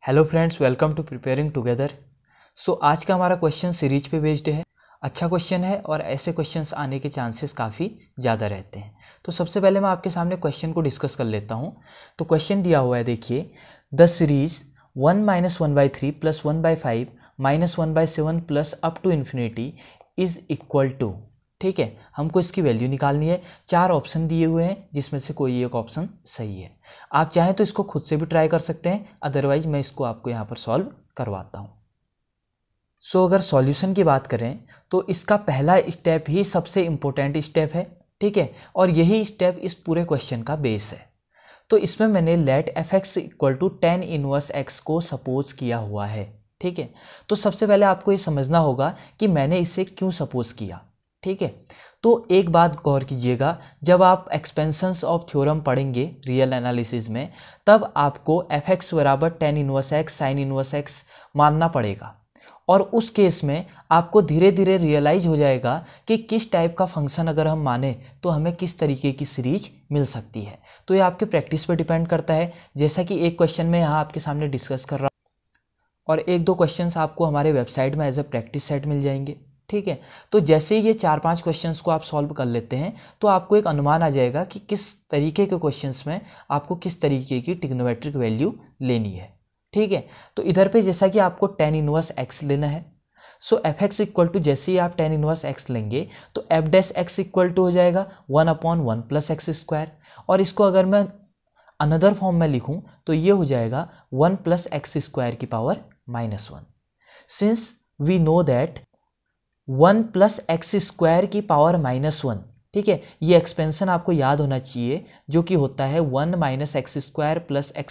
Hello friends, welcome to preparing together. आज का हमारा क्वेश्चन सीरीज पे बेस्ड है। अच्छा क्वेश्चन है और ऐसे क्वेश्चंस आने के चांसेस काफ़ी ज़्यादा रहते हैं। तो सबसे पहले मैं आपके सामने क्वेश्चन को डिस्कस कर लेता हूँ। तो क्वेश्चन दिया हुआ है, देखिए, the series 1-1/3 + 1/5 -1/7 plus up to infinity is equal to. ठीक है, हमको इसकी वैल्यू निकालनी है। 4 ऑप्शन दिए हुए हैं जिसमें से कोई एक ऑप्शन सही है। आप चाहें तो इसको खुद से भी ट्राई कर सकते हैं, अदरवाइज मैं इसको आपको यहाँ पर सॉल्व करवाता हूँ। अगर सॉल्यूशन की बात करें तो इसका पहला स्टेप ही सबसे इम्पोर्टेंट स्टेप है। ठीक है, और यही स्टेप इस पूरे क्वेश्चन का बेस है। तो इसमें मैंने let f(x) = tan inverse x को सपोज किया हुआ है। ठीक है, तो सबसे पहले आपको ये समझना होगा कि मैंने इसे क्यों सपोज किया। ठीक है, तो एक बात गौर कीजिएगा, जब आप एक्सपेंशंस ऑफ थ्योरम पढ़ेंगे रियल एनालिसिस में, तब आपको f(x) = tan inverse x sin inverse x मानना पड़ेगा। और उस केस में आपको धीरे धीरे रियलाइज हो जाएगा कि किस टाइप का फंक्शन अगर हम माने तो हमें किस तरीके की सीरीज मिल सकती है। तो ये आपके प्रैक्टिस पर डिपेंड करता है, जैसा कि एक क्वेश्चन में यहाँ आपके सामने डिस्कस कर रहा हूँ और एक दो क्वेश्चंस आपको हमारे वेबसाइट में एज अ प्रैक्टिस सेट मिल जाएंगे। ठीक है, तो जैसे ही ये 4-5 क्वेश्चंस को आप सॉल्व कर लेते हैं तो आपको एक अनुमान आ जाएगा कि किस तरीके के क्वेश्चंस में आपको किस तरीके की ट्रिग्नोमेट्रिक वैल्यू लेनी है। ठीक है, तो इधर पे जैसा कि आपको tan इनवर्स x लेना है, f(x) = जैसे ही आप tan इनवर्स x लेंगे तो f'(x) = हो जाएगा 1/1 + x²। और इसको अगर मैं अनदर फॉर्म में लिखूं तो ये हो जाएगा 1 + x² - 1। Since we know that 1 + x² - 1, ठीक है, ये एक्सपेंशन आपको याद होना चाहिए, जो कि होता है 1 - x² + x⁴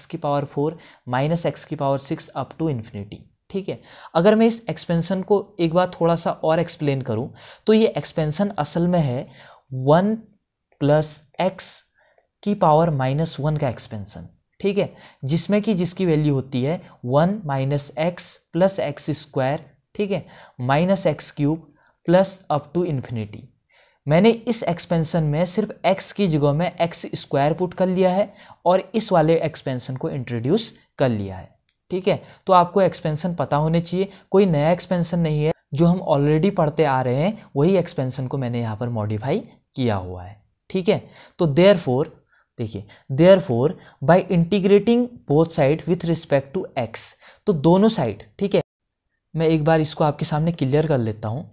- x⁶ up to infinity. ठीक है, अगर मैं इस एक्सपेंशन को एक बार थोड़ा सा और एक्सप्लेन करूं तो ये एक्सपेंशन असल में है 1 + x⁻⁻1 का एक्सपेंशन। ठीक है, जिसमें कि जिसकी वैल्यू होती है 1 - x + x², ठीक है, -x³ plus up to infinity. मैंने इस एक्सपेंशन में सिर्फ x की जगह में x² पुट कर लिया है और इस वाले एक्सपेंशन को इंट्रोड्यूस कर लिया है। ठीक है, तो आपको एक्सपेंशन पता होने चाहिए, कोई नया एक्सपेंशन नहीं है, जो हम ऑलरेडी पढ़ते आ रहे हैं वही एक्सपेंशन को मैंने यहाँ पर मॉडिफाई किया हुआ है। ठीक है, तो देयरफॉर देखिए, therefore by integrating both side with respect to x, तो दोनों साइड, ठीक है, मैं एक बार इसको आपके सामने क्लियर कर लेता हूं।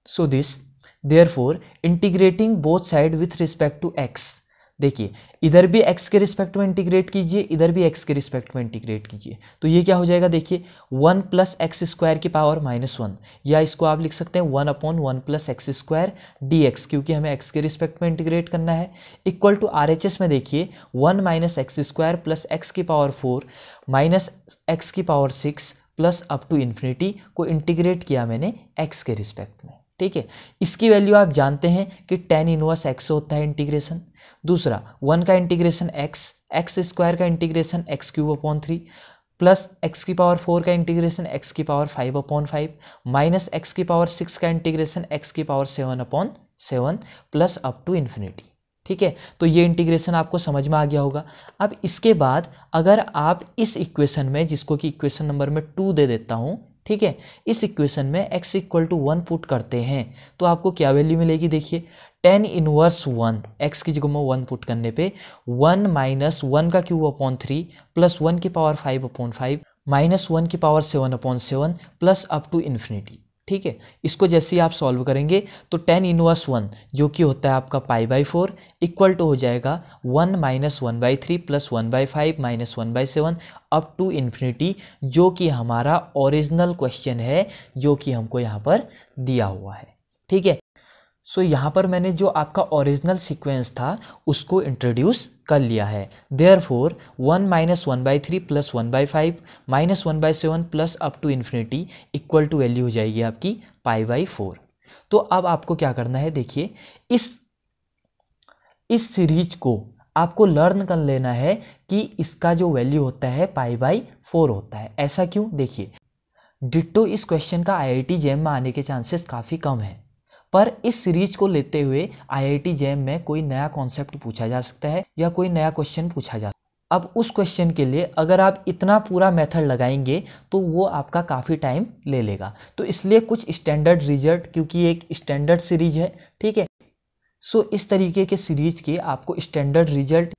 So this therefore integrating both side with respect to x, देखिए इधर भी x के रिस्पेक्ट में इंटीग्रेट कीजिए, इधर भी x के रिस्पेक्ट में इंटीग्रेट कीजिए, तो ये क्या हो जाएगा, देखिए 1 + x² - 1, या इसको आप लिख सकते हैं 1/1 + x² dx, क्योंकि हमें x के रिस्पेक्ट में इंटीग्रेट करना है, इक्वल टू RHS में देखिए 1 - x² + x⁴ - x⁶ plus up to infinity को इंटीग्रेट किया मैंने x के रिस्पेक्ट में। ठीक है, इसकी वैल्यू आप जानते हैं कि tan इनवर्स x होता है इंटीग्रेशन, दूसरा 1 का इंटीग्रेशन x² का इंटीग्रेशन x³ प्लस x⁴ का इंटीग्रेशन x⁵/5 माइनस x⁶ का integration x�7/7 plus up to infinity. ठीक है, तो ये इंटीग्रेशन आपको समझ में आ गया होगा। अब इसके बाद अगर आप इस इक्वेशन में, जिसको कि इक्वेशन नंबर में 2 दे देता हूं, ठीक है, इस इक्वेशन में x = 1 पुट करते हैं तो आपको क्या वैल्यू मिलेगी, देखिए tan इनवर्स 1, x की जगह में 1 पुट करने पे 1 - 1³ plus 1⁵/5 minus 1�7/7 plus up to infinity. ठीक है, इसको जैसे ही आप सॉल्व करेंगे तो tan इनवर्स 1 जो कि होता है आपका π/4 इक्वल टू हो जाएगा 1 - 1/3 plus 1/5 minus 1/7 up to infinity, जो कि हमारा ओरिजिनल क्वेश्चन है, जो कि हमको यहाँ पर दिया हुआ है। ठीक है, यहाँ पर मैंने जो आपका ओरिजिनल सीक्वेंस था उसको इंट्रोड्यूस कर लिया है। Therefore 1 - 1/3 plus 1/5 minus 1/7 plus up to infinity equal to value हो जाएगी आपकी π/4। तो अब आपको क्या करना है, देखिए इस सीरीज को आपको लर्न कर लेना है कि इसका जो वैल्यू होता है π/4 होता है। ऐसा क्यों, देखिए डिट्टो इस क्वेश्चन का IIT JEM में आने के चांसेस काफ़ी कम है, पर इस सीरीज को लेते हुए IIT जैम में कोई नया कॉन्सेप्ट पूछा जा सकता है या कोई नया क्वेश्चन पूछा जा सकता है। अब उस क्वेश्चन के लिए अगर आप इतना पूरा मेथड लगाएंगे तो वो आपका काफ़ी टाइम ले लेगा। तो इसलिए कुछ स्टैंडर्ड रिजल्ट, क्योंकि एक स्टैंडर्ड सीरीज है, ठीक है, सो इस तरीके के सीरीज के आपको स्टैंडर्ड रिजल्ट,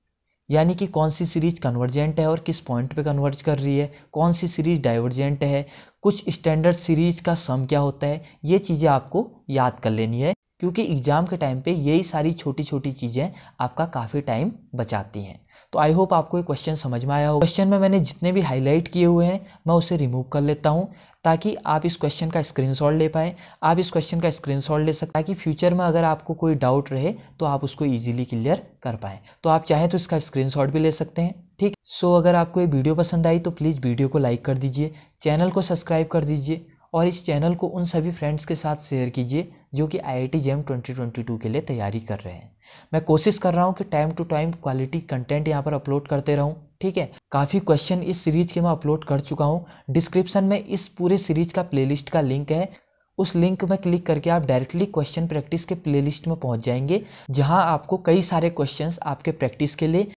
यानी कि कौन सी सीरीज कन्वर्जेंट है और किस पॉइंट पे कन्वर्ज कर रही है, कौन सी सीरीज डाइवर्जेंट है, कुछ स्टैंडर्ड सीरीज का सम क्या होता है, ये चीज़ें आपको याद कर लेनी है, क्योंकि एग्ज़ाम के टाइम पे यही सारी छोटी छोटी चीज़ें आपका काफ़ी टाइम बचाती हैं। तो आई होप आपको ये क्वेश्चन समझ में आया हो। क्वेश्चन में मैंने जितने भी हाईलाइट किए हुए हैं मैं उसे रिमूव कर लेता हूँ ताकि आप इस क्वेश्चन का स्क्रीनशॉट ले पाएँ। आप इस क्वेश्चन का स्क्रीनशॉट ले सकते हैं ताकि फ्यूचर में अगर आपको कोई डाउट रहे तो आप उसको ईजिली क्लियर कर पाएँ। तो आप चाहें तो इसका स्क्रीनशॉट भी ले सकते हैं, ठीक। सो अगर आपको ये वीडियो पसंद आई तो प्लीज़ वीडियो को लाइक कर दीजिए, चैनल को सब्सक्राइब कर दीजिए और इस चैनल को उन सभी फ्रेंड्स के साथ शेयर कीजिए जो कि IIT जैम 2022 के लिए तैयारी कर रहे हैं। मैं कोशिश कर रहा हूँ कि time to time quality content यहाँ पर अपलोड करते रहूँ, ठीक है। काफ़ी क्वेश्चन इस सीरीज के मैं अपलोड कर चुका हूँ। डिस्क्रिप्शन में इस पूरे सीरीज का प्लेलिस्ट का लिंक है, उस लिंक में क्लिक करके आप डायरेक्टली क्वेश्चन प्रैक्टिस के प्लेलिस्ट में पहुँच जाएंगे, जहाँ आपको कई सारे क्वेश्चंस आपके प्रैक्टिस के लिए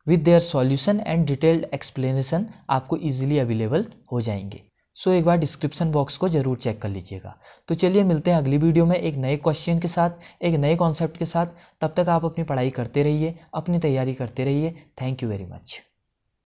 with their solution and detailed explanation आपको ईजिली अवेलेबल हो जाएंगे। सो एक बार डिस्क्रिप्शन बॉक्स को जरूर चेक कर लीजिएगा। तो चलिए मिलते हैं अगली वीडियो में एक नए क्वेश्चन के साथ, एक नए कॉन्सेप्ट के साथ। तब तक आप अपनी पढ़ाई करते रहिए, अपनी तैयारी करते रहिए। Thank you very much.